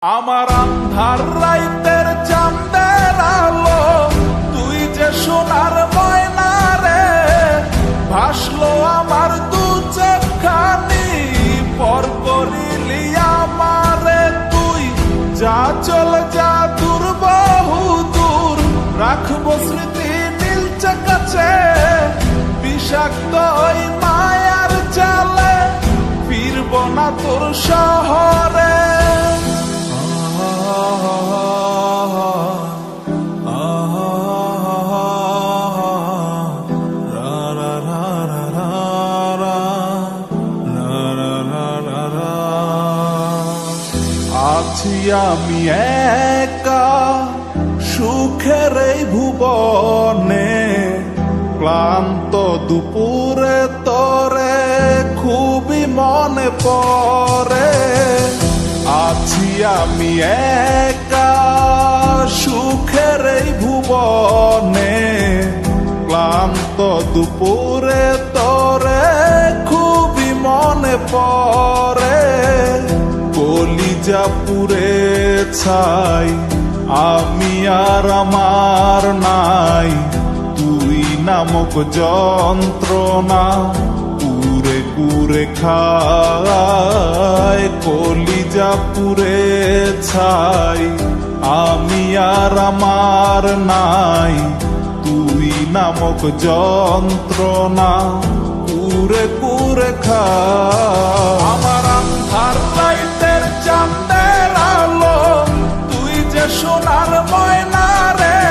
আমার আন্ধার রাইতের চাঁদের আলো, তুই যে সোনার ময়না রে, ভাসলো আমার দু চোখখানি, পর করিলি আমারে তুই। যা চলে যা দূর বহু দূর, রাখবো স্মৃতি নীলচে কাছে, বিষাক্ত ওই মায়ার জালে, ফিরব না তোর শহরে। আছি আমি একা সুখের এই ভুবনে, ক্লান্ত দুপুরে তোরে খুবই মনে পড়ে। আছি আমি একা সুখের এই ভুবনে, ক্লান্ত দুপুরে তোরে খুবই মনে পড়ে। কলিজা পুড়ে ছাই, আমি আর আমার নাই, তুই নামক যন্ত্রণা কুরে কুরে খায়। কলিজা পুড়ে ছাই, আমি আর আমার নাই, তুই নামক যন্ত্রণা কুরে কুরে খায়। আমার আন্ধার রাইতের চাঁদের আলো, তুই যে সোনার ময়না রে,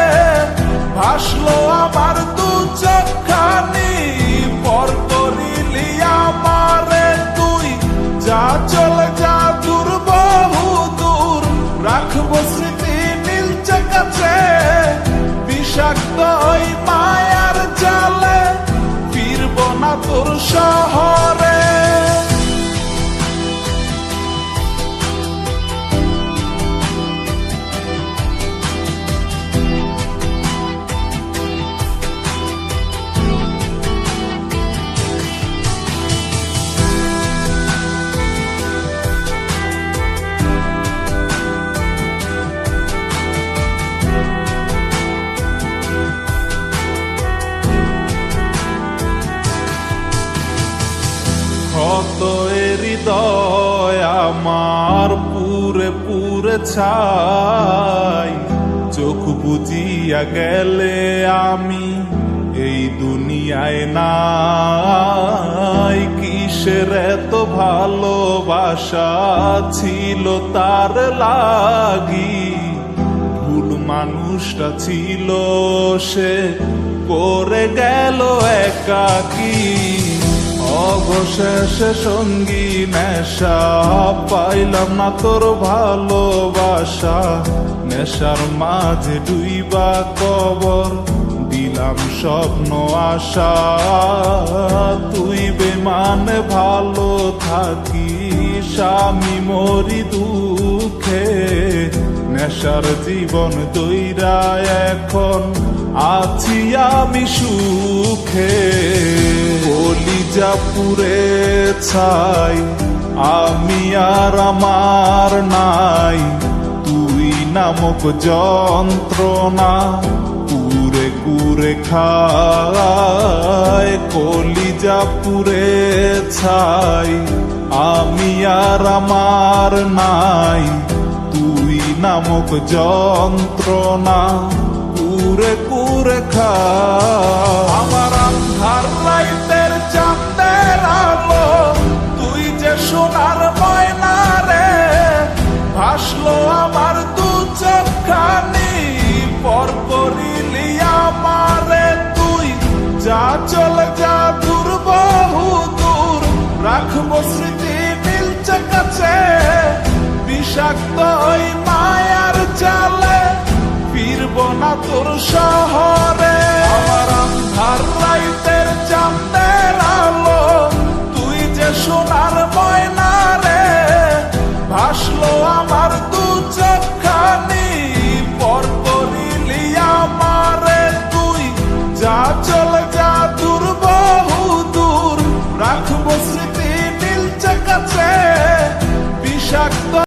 ভাসলো আমার দু চোখখানি, পর করিলি আমারে তুই। যা চলে যা দূর বহু দূর, রাখবো স্মৃতি নীলচে কাছে, বিষাক্ত ওই মায়ার জালে, ফিরব না তোর শহরে। কত হৃদয় আমার পুরে পুরে ছাই, চোখ বুজিয়া গেলে আমি এই দুনিয়ায় নাই। কিসের এত ভালোবাসা ছিল তার লাগি, ভুল মানুষটা ছিল সে, করে গেল একাকী। অবশেষে সঙ্গী নেশা, পাইলাম না তোর ভালোবাসা, নেশার মাঝে ডুইবা কবর দিলাম স্বপ্ন আশা। তুই বেমানে ভালো থাকিস, আমি মরি দুঃখে, নেশার জীবন দইরা এখন আছি আমি সুখে। কলিজা পুড়ে ছাই, আমি আর আমার নাই, তুই নামক যন্ত্রণা কুরে কুরে খায়। কলিজা পুড়ে ছাই, আমি আর আমার নাই, তুই নামক যন্ত্রণা কুরে কুরে খায়। আমার আন্ধার রাইতের চাঁদের আলো, তুই যে সোনার ময়না রে, ভাসলো আমার দু চোখখানি, পর করিলি আমারে তুই। যা চলে যা দূর বহু দূর, রাখবো স্মৃতি নীলচে কাছে, বিষাক্ত ওই মায়ার জালে, ফিরব না তোর শহরে। আমার আন্ধার রাইতের চাঁদের আলো, তুই যে সোনার